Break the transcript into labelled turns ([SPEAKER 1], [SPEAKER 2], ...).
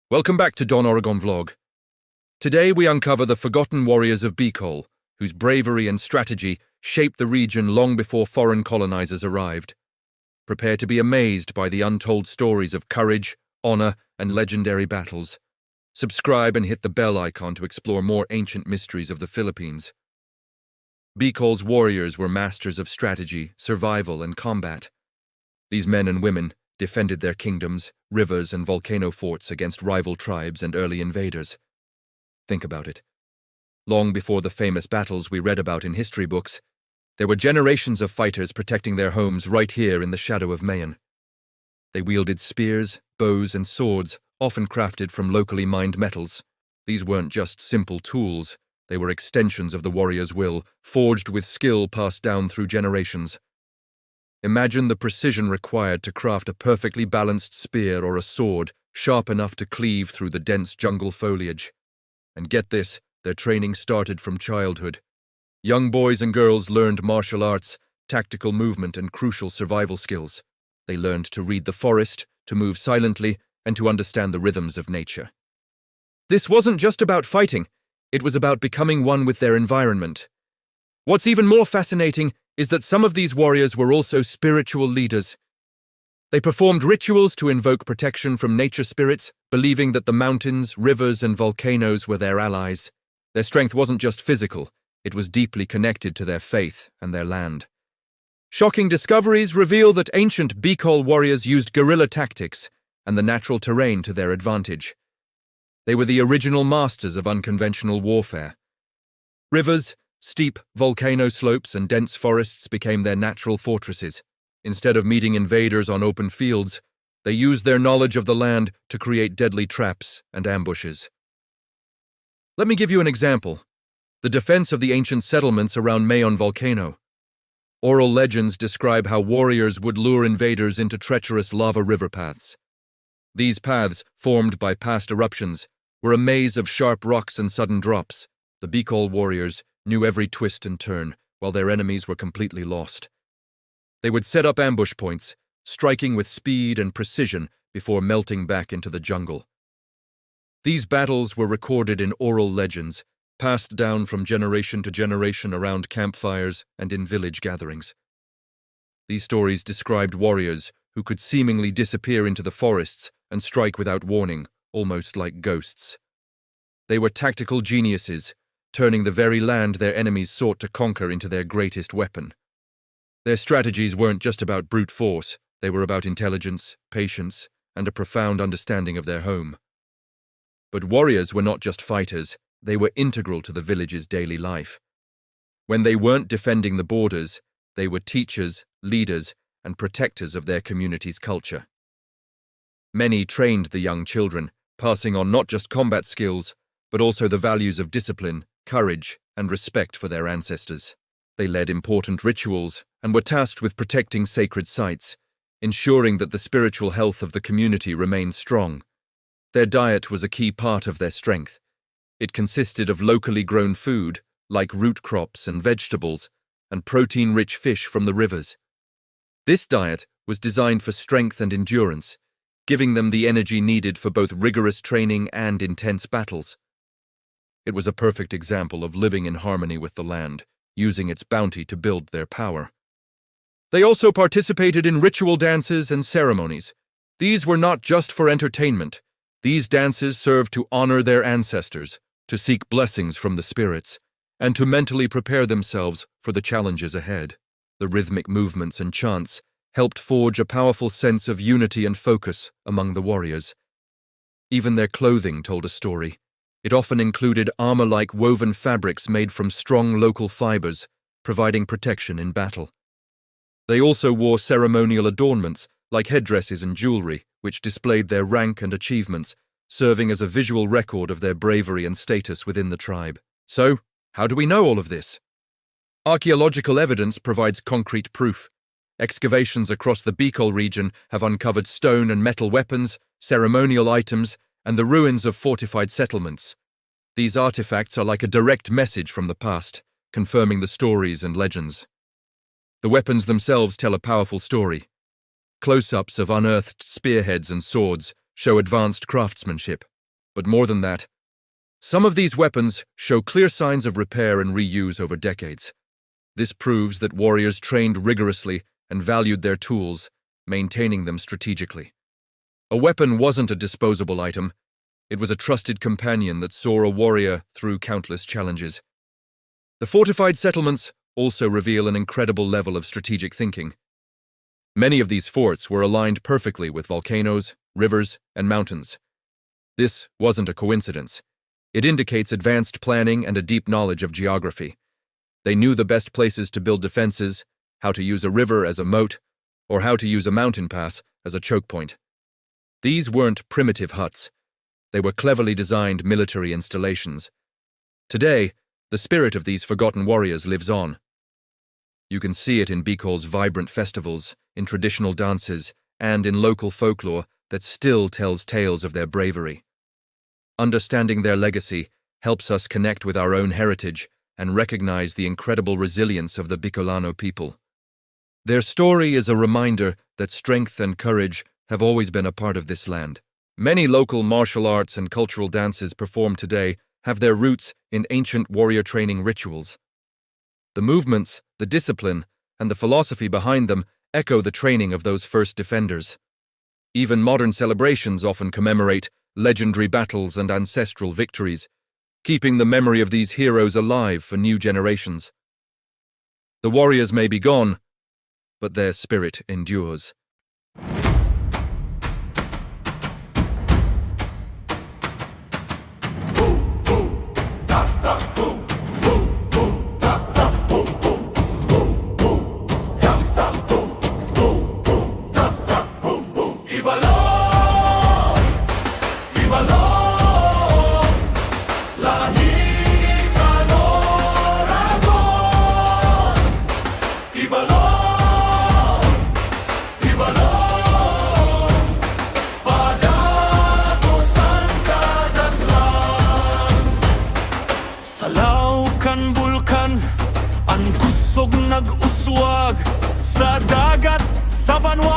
[SPEAKER 1] Welcome back to Don Oragon Vlog. Today we uncover the forgotten warriors of Bicol, whose bravery and strategy shaped the region long before foreign colonizers arrived. Prepare to be amazed by the untold stories of courage, honor, and legendary battles. Subscribe and hit the bell icon to explore more ancient mysteries of the Philippines. Bicol's warriors were masters of strategy, survival, and combat. These men and women defended their kingdoms, rivers, and volcano forts against rival tribes and early invaders. Think about it. Long before the famous battles we read about in history books, there were generations of fighters protecting their homes right here in the shadow of Mayon. They wielded spears, bows, and swords, often crafted from locally mined metals. These weren't just simple tools, they were extensions of the warrior's will, forged with skill passed down through generations. Imagine the precision required to craft a perfectly balanced spear or a sword, sharp enough to cleave through the dense jungle foliage. And get this, their training started from childhood. Young boys and girls learned martial arts, tactical movement, and crucial survival skills. They learned to read the forest, to move silently, and to understand the rhythms of nature. This wasn't just about fighting, it was about becoming one with their environment. What's even more fascinating is that some of these warriors were also spiritual leaders. They performed rituals to invoke protection from nature spirits, believing that the mountains, rivers, and volcanoes were their allies. Their strength wasn't just physical, it was deeply connected to their faith and their land. Shocking discoveries reveal that ancient Bicol warriors used guerrilla tactics and the natural terrain to their advantage. They were the original masters of unconventional warfare. Rivers, steep volcano slopes, and dense forests became their natural fortresses. Instead of meeting invaders on open fields, they used their knowledge of the land to create deadly traps and ambushes. Let me give you an example. The defense of the ancient settlements around Mayon volcano. Oral legends describe how warriors would lure invaders into treacherous lava river paths. These paths, formed by past eruptions, were a maze of sharp rocks and sudden drops. The Bicol warriors knew every twist and turn, while their enemies were completely lost. They would set up ambush points, striking with speed and precision before melting back into the jungle. These battles were recorded in oral legends, passed down from generation to generation around campfires and in village gatherings. These stories described warriors who could seemingly disappear into the forests and strike without warning, almost like ghosts. They were tactical geniuses, turning the very land their enemies sought to conquer into their greatest weapon. Their strategies weren't just about brute force, they were about intelligence, patience, and a profound understanding of their home. But warriors were not just fighters, they were integral to the village's daily life. When they weren't defending the borders, they were teachers, leaders, and protectors of their community's culture. Many trained the young children, passing on not just combat skills, but also the values of discipline, courage, and respect for their ancestors. They led important rituals and were tasked with protecting sacred sites, ensuring that the spiritual health of the community remained strong. Their diet was a key part of their strength. It consisted of locally grown food, like root crops and vegetables, and protein-rich fish from the rivers. This diet was designed for strength and endurance, giving them the energy needed for both rigorous training and intense battles. It was a perfect example of living in harmony with the land, using its bounty to build their power. They also participated in ritual dances and ceremonies. These were not just for entertainment. These dances served to honor their ancestors, to seek blessings from the spirits, and to mentally prepare themselves for the challenges ahead. The rhythmic movements and chants helped forge a powerful sense of unity and focus among the warriors. Even their clothing told a story. It often included armor-like woven fabrics made from strong local fibers, providing protection in battle. They also wore ceremonial adornments, like headdresses and jewelry, which displayed their rank and achievements, serving as a visual record of their bravery and status within the tribe. So, how do we know all of this? Archaeological evidence provides concrete proof. Excavations across the Bicol region have uncovered stone and metal weapons, ceremonial items, and the ruins of fortified settlements. These artifacts are like a direct message from the past, confirming the stories and legends. The weapons themselves tell a powerful story. Close-ups of unearthed spearheads and swords show advanced craftsmanship, But more than that, some of these weapons show clear signs of repair and reuse over decades. This proves that warriors trained rigorously and valued their tools, maintaining them strategically. A weapon wasn't a disposable item. It was a trusted companion that saw a warrior through countless challenges. The fortified settlements also reveal an incredible level of strategic thinking. Many of these forts were aligned perfectly with volcanoes, rivers, and mountains. This wasn't a coincidence. It indicates advanced planning and a deep knowledge of geography. They knew the best places to build defenses, how to use a river as a moat, or how to use a mountain pass as a choke point. These weren't primitive huts. They were cleverly designed military installations. Today, the spirit of these forgotten warriors lives on. You can see it in Bicol's vibrant festivals, in traditional dances, and in local folklore that still tells tales of their bravery. Understanding their legacy helps us connect with our own heritage and recognize the incredible resilience of the Bicolano people. Their story is a reminder that strength and courage have always been a part of this land. Many local martial arts and cultural dances performed today have their roots in ancient warrior training rituals. The movements, the discipline, and the philosophy behind them echo the training of those first defenders. Even modern celebrations often commemorate legendary battles and ancestral victories, keeping the memory of these heroes alive for new generations. The warriors may be gone, but their spirit endures.
[SPEAKER 2] Nag-uswag sa dagat, sa banwa.